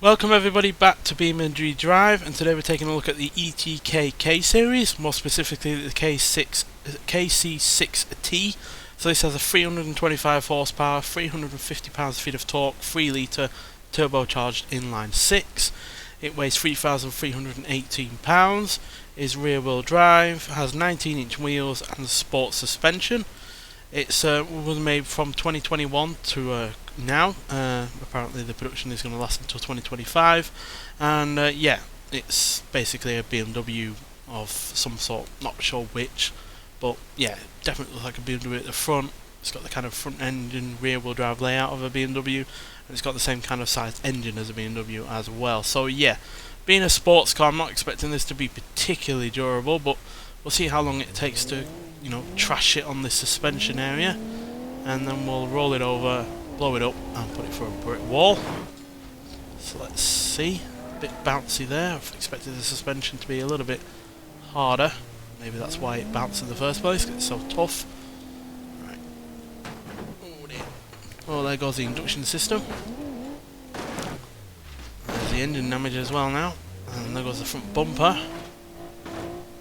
Welcome everybody back to BeamNG.drive, and today we're taking a look at the ETK K series, more specifically the Kc6T. So this has a 325 horsepower, 350 pounds-feet of torque, 3 litre turbocharged inline 6. It weighs 3,318 pounds, is rear wheel drive, has 19-inch wheels and sport suspension. It's was made from 2021 to now. Apparently the production is going to last until 2025, and yeah, it's basically a BMW of some sort, not sure which, but yeah, definitely looks like a BMW at the front. It's got the kind of front engine rear wheel drive layout of a BMW, and it's got the same kind of size engine as a BMW as well. So yeah, being a sports car, I'm not expecting this to be particularly durable, but we'll see how long it takes to, you know, trash it on this suspension area, and then we'll roll it over, blow it up and put it through a brick wall. So let's see, a bit bouncy there. I've expected the suspension to be a little bit harder. Maybe that's why it bounced in the first place, because it's so tough. Right. Oh dear. Oh, there goes the induction system. There's the engine damage as well now, and there goes the front bumper.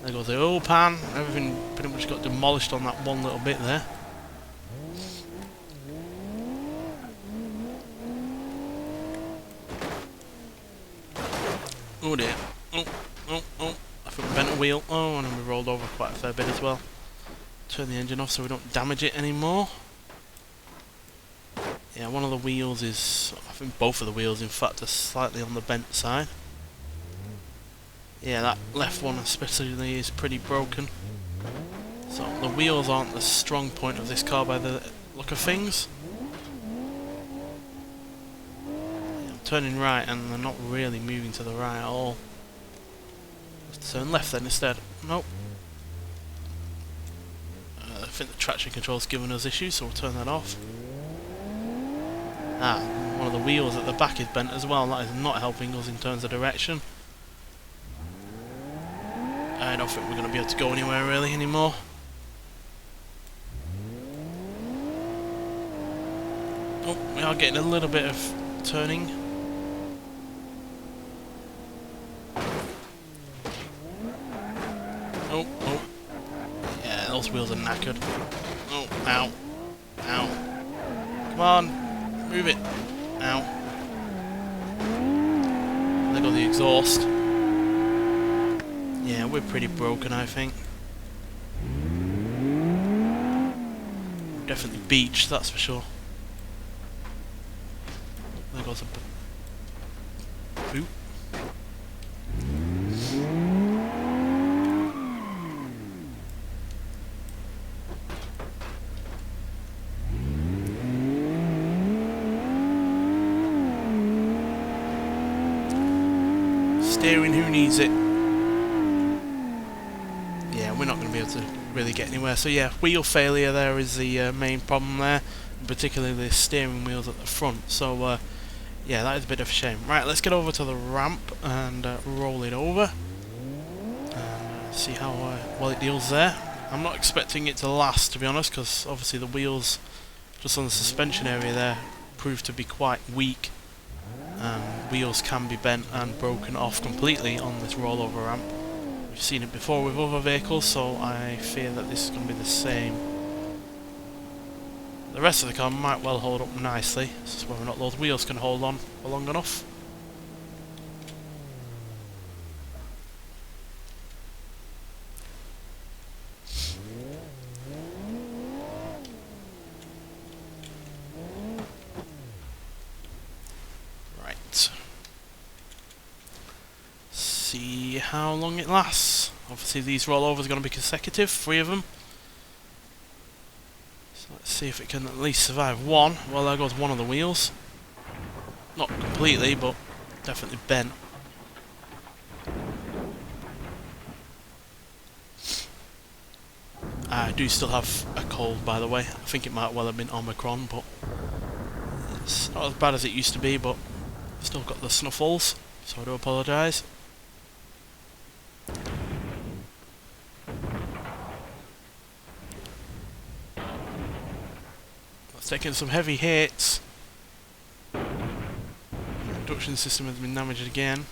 There goes the oil pan. Everything pretty much got demolished on that one little bit there. Oh dear. Oh. I think we bent a wheel. Oh, and then we rolled over quite a fair bit as well. Turn the engine off so we don't damage it anymore. Yeah, one of the wheels is... I think both of the wheels, in fact, are slightly on the bent side. Yeah, that left one especially is pretty broken. So the wheels aren't the strong point of this car by the look of things. Yeah, I'm turning right and they're not really moving to the right at all. Let's turn left then instead. Nope. I think the traction control's giving us issues, so we'll turn that off. Ah, one of the wheels at the back is bent as well. That is not helping us in terms of direction. I don't think we're going to be able to go anywhere really anymore. Oh, we are getting a little bit of turning. Oh. Yeah, those wheels are knackered. Oh, ow. Come on, move it. Ow. There goes the exhaust. Yeah, we're pretty broken, I think. Definitely beached, that's for sure. There goes a boot. Steering, who needs it? Yeah, we're not going to be able to really get anywhere. So yeah, wheel failure there is the main problem there, and particularly the steering wheels at the front. So yeah, that is a bit of a shame. Right, let's get over to the ramp and roll it over. See how well it deals there. I'm not expecting it to last, to be honest, because obviously the wheels just on the suspension area there prove to be quite weak. Wheels can be bent and broken off completely on this rollover ramp. We've seen it before with other vehicles, so I fear that this is going to be the same. The rest of the car might well hold up nicely. It's just whether or not those wheels can hold on for long enough. Right. See how long it lasts. Obviously these rollovers are going to be consecutive, 3 of them. So let's see if it can at least survive one. Well, there goes one of the wheels. Not completely, but definitely bent. I do still have a cold, by the way. I think it might well have been Omicron, but it's not as bad as it used to be, but still got the snuffles, so I do apologise. Taking some heavy hits. reduction system has been damaged again.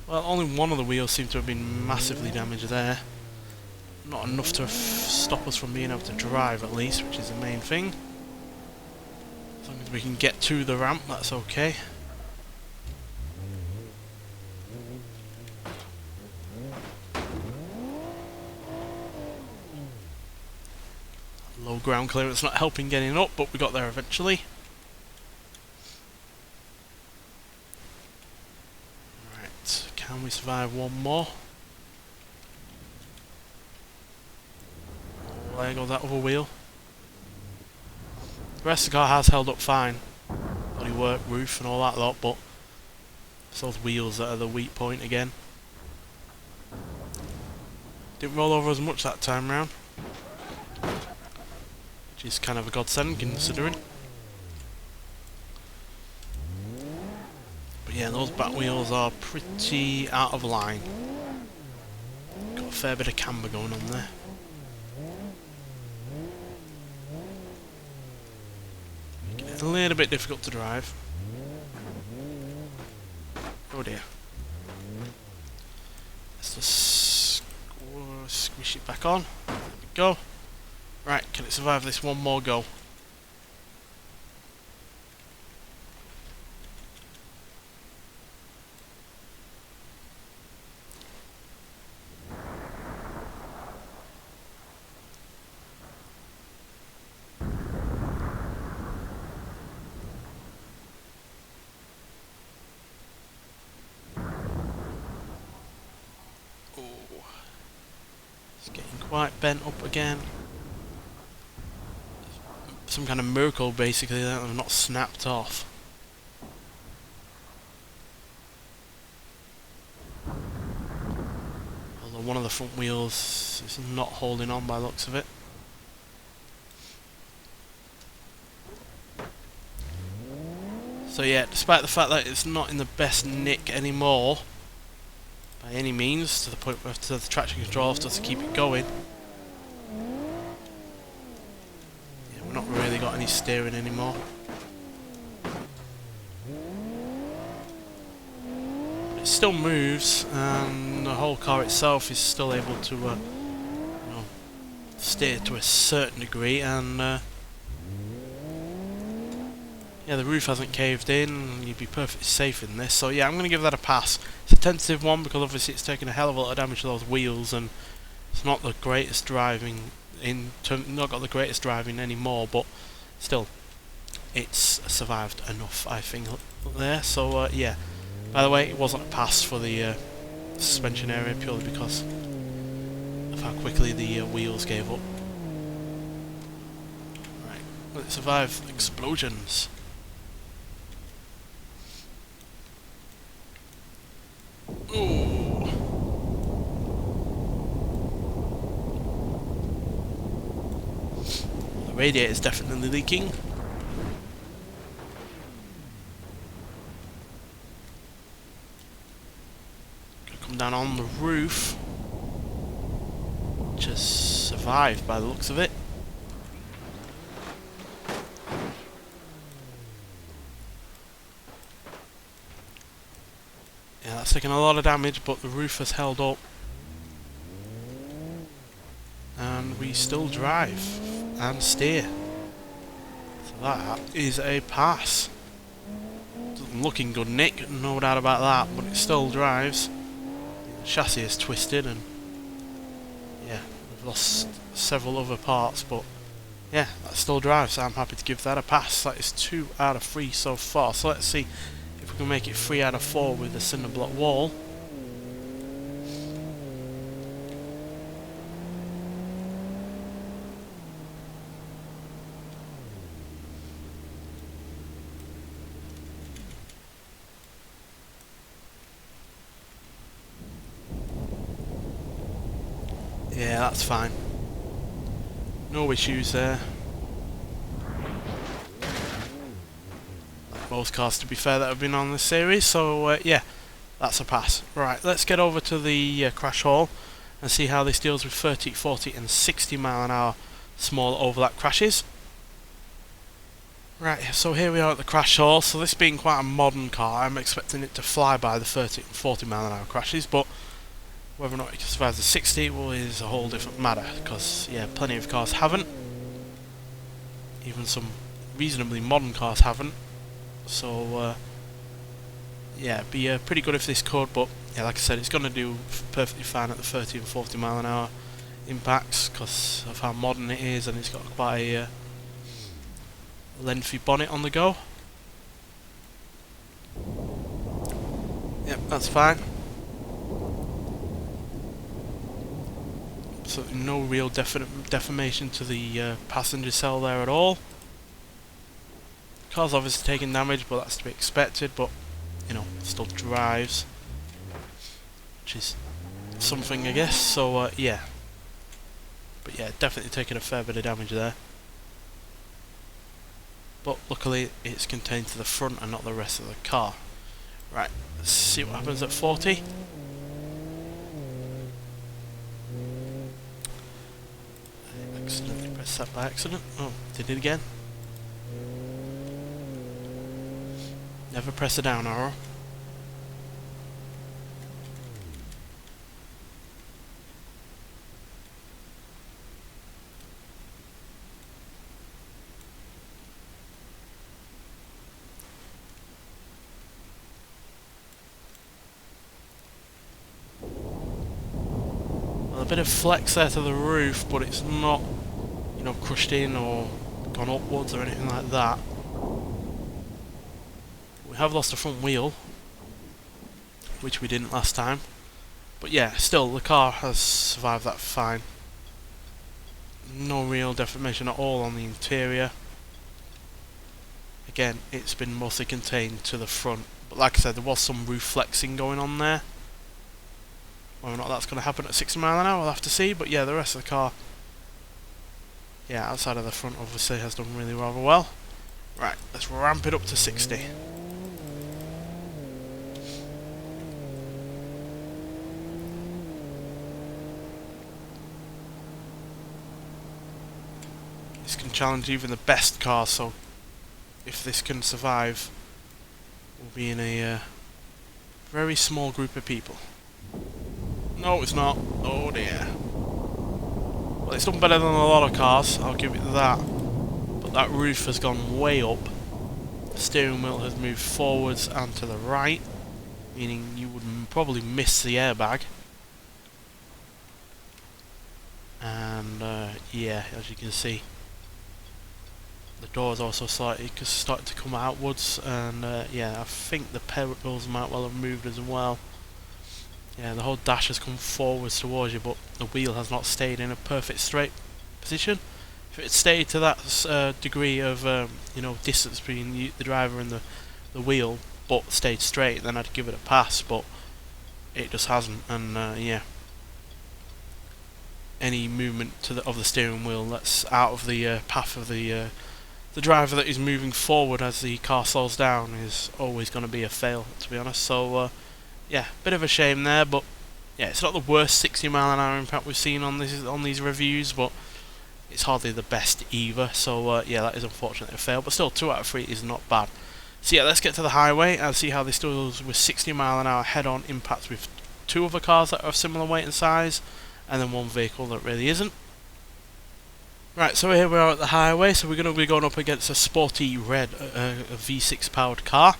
Well, only one of the wheels seems to have been massively damaged there. Not enough to stop us from being able to drive, at least, which is the main thing. As long as we can get to the ramp, that's okay. Low ground clearance not helping getting up, but we got there eventually. Right, can we survive one more? Oh, there goes that other wheel. The rest of the car has held up fine. Bodywork, roof and all that lot, but it's those wheels that are the weak point again. Didn't roll over as much that time round, which is kind of a godsend considering. But yeah, those back wheels are pretty out of line. Got a fair bit of camber going on there. Making it a little bit difficult to drive. Oh dear. Let's just squish it back on. There we go. Right, can it survive this one more go? It's getting quite bent up again. Some kind of miracle basically that they've not snapped off. Although one of the front wheels is not holding on by the looks of it. So yeah, despite the fact that it's not in the best nick anymore by any means, to the point where the traction control has to keep it going. Yeah, we've not really got any steering anymore. But it still moves, and the whole car itself is still able to you know, steer to a certain degree, and yeah, the roof hasn't caved in. You'd be perfectly safe in this. So yeah, I'm going to give that a pass. It's a tentative one because obviously it's taken a hell of a lot of damage to those wheels, and it's not the greatest driving not got the greatest driving anymore, but still, it's survived enough, I think, there. So yeah. By the way, it wasn't a pass for the suspension area purely because of how quickly the wheels gave up. Right, will it survive explosions? Ooh. The radiator is definitely leaking. Gonna come down on the roof, which has survived by the looks of it. Yeah, that's taken a lot of damage, but the roof has held up. And we still drive and steer. So that is a pass. Doesn't look in good nick, no doubt about that, but it still drives. The chassis is twisted, and yeah, we've lost several other parts, but yeah, that still drives, so I'm happy to give that a pass. That is 2 out of 3 so far. So let's see if we can make it 3 out of 4 with the cinder block wall. Yeah, that's fine. No issues there. Like most cars, to be fair, that have been on this series, so yeah, that's a pass. Right, let's get over to the crash hall and see how this deals with 30, 40 and 60 mile an hour small overlap crashes. Right, so here we are at the crash hall. So this being quite a modern car, I'm expecting it to fly by the 30 and 40 mile an hour crashes, but whether or not it can survive the 60 well, is a whole different matter, because yeah, plenty of cars haven't. Even some reasonably modern cars haven't. So yeah, it'd be pretty good if this could, but yeah, like I said, it's going to do perfectly fine at the 30 and 40 mile an hour impacts because of how modern it is, and it's got quite a lengthy bonnet on the go. Yep, that's fine. So no real deformation to the passenger cell there at all. Car's obviously taking damage, but that's to be expected, but you know, it still drives, which is something, I guess. So yeah, but yeah, definitely taking a fair bit of damage there. But luckily it's contained to the front and not the rest of the car. Right, let's see what happens at 40. I accidentally pressed that by accident. Oh, did it again. Never press the down arrow. A bit of flex there to the roof, but it's not, you know, crushed in or gone upwards or anything like that. We have lost a front wheel, which we didn't last time. But yeah, still, the car has survived that fine. No real deformation at all on the interior. Again, it's been mostly contained to the front. But like I said, there was some roof flexing going on there. Whether or not that's going to happen at 60 mile an hour, we'll have to see. But yeah, the rest of the car, yeah, outside of the front, obviously has done really rather well. Right, let's ramp it up to 60. This can challenge even the best cars, so if this can survive, we'll be in a very small group of people. No, it's not. Oh dear. Well, it's done better than a lot of cars, I'll give it that. But that roof has gone way up. The steering wheel has moved forwards and to the right, meaning you would probably miss the airbag. And yeah, as you can see, the door is also slightly started to come outwards, and yeah, I think the pedals might well have moved as well. Yeah, the whole dash has come forwards towards you, but the wheel has not stayed in a perfect straight position. If it stayed to that degree of you know, distance between the driver and the wheel, but stayed straight, then I'd give it a pass. But it just hasn't, and yeah, any movement of the steering wheel that's out of the path of the driver that is moving forward as the car slows down is always going to be a fail, to be honest. So yeah, bit of a shame there, but yeah, it's not the worst 60 mile an hour impact we've seen on these reviews, but it's hardly the best either. So yeah, that is unfortunately a fail, but still 2 out of 3 is not bad. So yeah, let's get to the highway and see how this does with 60 mile an hour head-on impacts with 2 other cars that are of similar weight and size, and then 1 vehicle that really isn't. Right, so here we are at the highway, so we're going to be going up against a sporty red V6 powered car.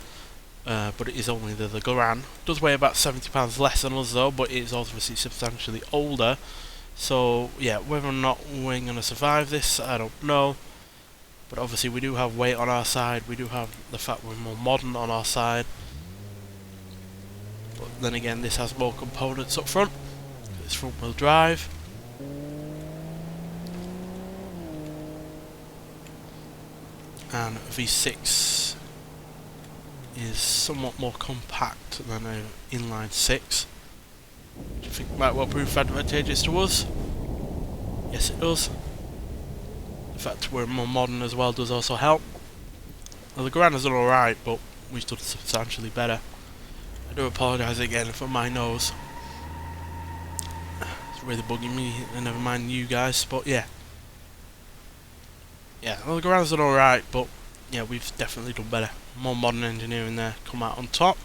But it is only the Garand. Does weigh about 70 pounds less than us though, but it is obviously substantially older. So yeah, whether or not we're going to survive this, I don't know. But obviously we do have weight on our side, we do have the fact we're more modern on our side. But then again, this has more components up front. It's front wheel drive. And V6 is somewhat more compact than an inline 6, which I think might well prove advantageous to us. Yes, it does. The fact we're more modern as well does also help. Well, the Garand has done alright, but we've done substantially better. I do apologise again for my nose. It's really bugging me, and never mind you guys, but yeah. Yeah, well, the Garand's done alright, but yeah, we've definitely done better. More modern engineering there, come out on top.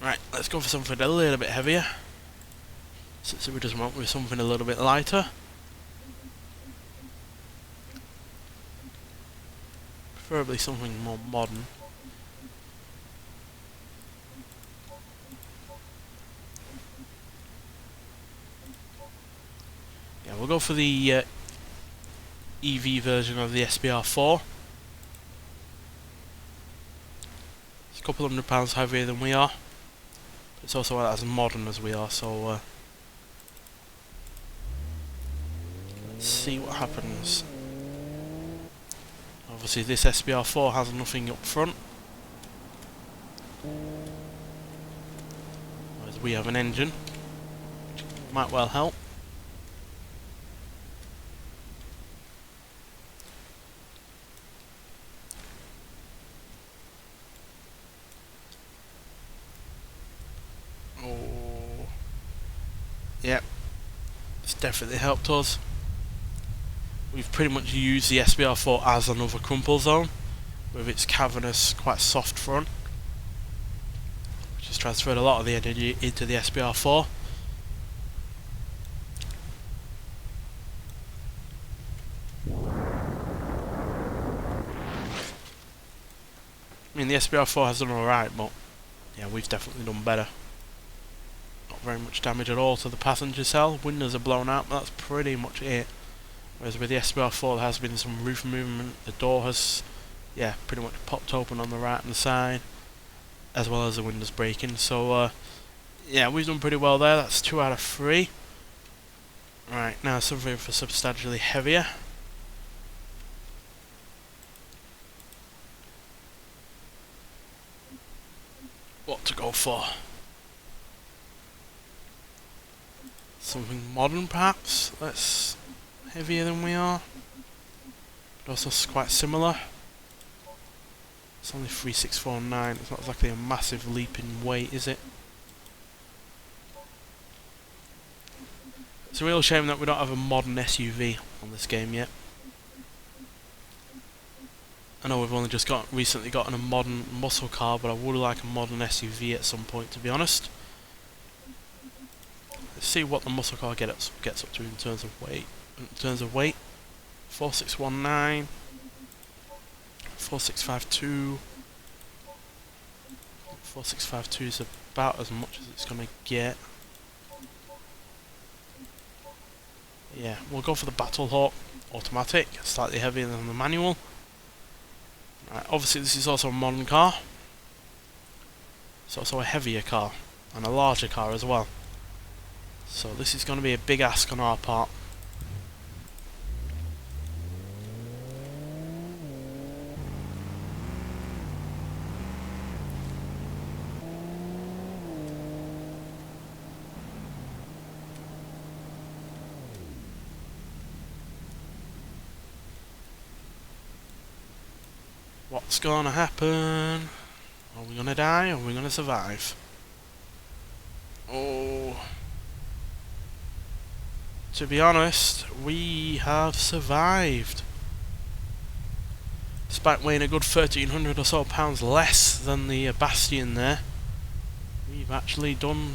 Right, let's go for something a little bit heavier, since we just went with something a little bit lighter. Preferably something more modern. Yeah, we'll go for the EV version of the SBR4. It's a couple £100 heavier than we are. It's also as modern as we are, so let's see what happens. Obviously this SBR4 has nothing up front, whereas we have an engine, which might well help. Oh, yep, it's definitely helped us. We've pretty much used the SBR4 as another crumple zone, with its cavernous, quite soft front, which has transferred a lot of the energy into the SBR4. I mean, the SBR4 has done alright, but yeah, we've definitely done better. Not very much damage at all to the passenger cell. Windows are blown out, but that's pretty much it. Whereas with the SBR4 there has been some roof movement. The door has, yeah, pretty much popped open on the right hand side, as well as the windows breaking. So yeah, we've done pretty well there. That's 2 out of 3. Right, now something for substantially heavier. What to go for? Something modern perhaps? That's heavier than we are, but also quite similar. It's only 3649, it's not exactly a massive leap in weight, is it? It's a real shame that we don't have a modern SUV on this game yet. I know we've only just recently gotten a modern muscle car, but I would like a modern SUV at some point, to be honest. Let's see what the muscle car gets up to in terms of weight. 4619, 4652. 4652 is about as much as it's gonna get. Yeah, we'll go for the Battlehawk automatic, slightly heavier than the manual. Right, obviously this is also a modern car. It's also a heavier car and a larger car as well. So this is going to be a big ask on our part. What's going to happen? Are we going to die or are we going to survive? Oh, to be honest, we have survived. Despite weighing a good 1,300 or so pounds less than the Bastion there, we've actually done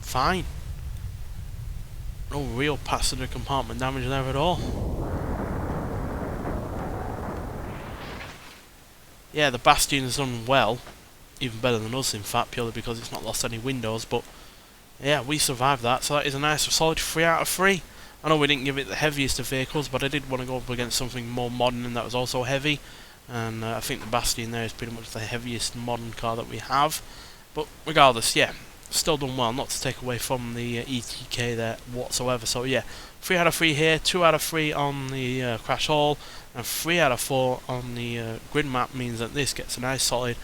fine. No real passenger compartment damage there at all. Yeah, the Bastion has done well, even better than us in fact, purely because it's not lost any windows, but yeah, we survived that, so that is a nice solid 3 out of 3. I know we didn't give it the heaviest of vehicles, but I did want to go up against something more modern and that was also heavy, and I think the Bastion there is pretty much the heaviest modern car that we have. But regardless, yeah, still done well, not to take away from the ETK there whatsoever. So yeah, 3 out of 3 here, 2 out of 3 on the Crash Hall, and 3 out of 4 on the grid map means that this gets a nice solid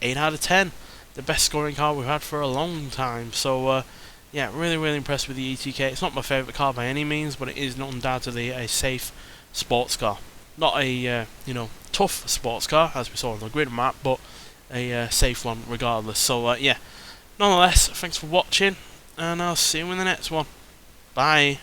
8 out of 10. The best scoring car we've had for a long time. So yeah, really impressed with the ETK. It's not my favourite car by any means, but it is undoubtedly a safe sports car. Not a tough sports car as we saw on the grid map, but a safe one regardless. So yeah, nonetheless, thanks for watching, and I'll see you in the next one. Bye.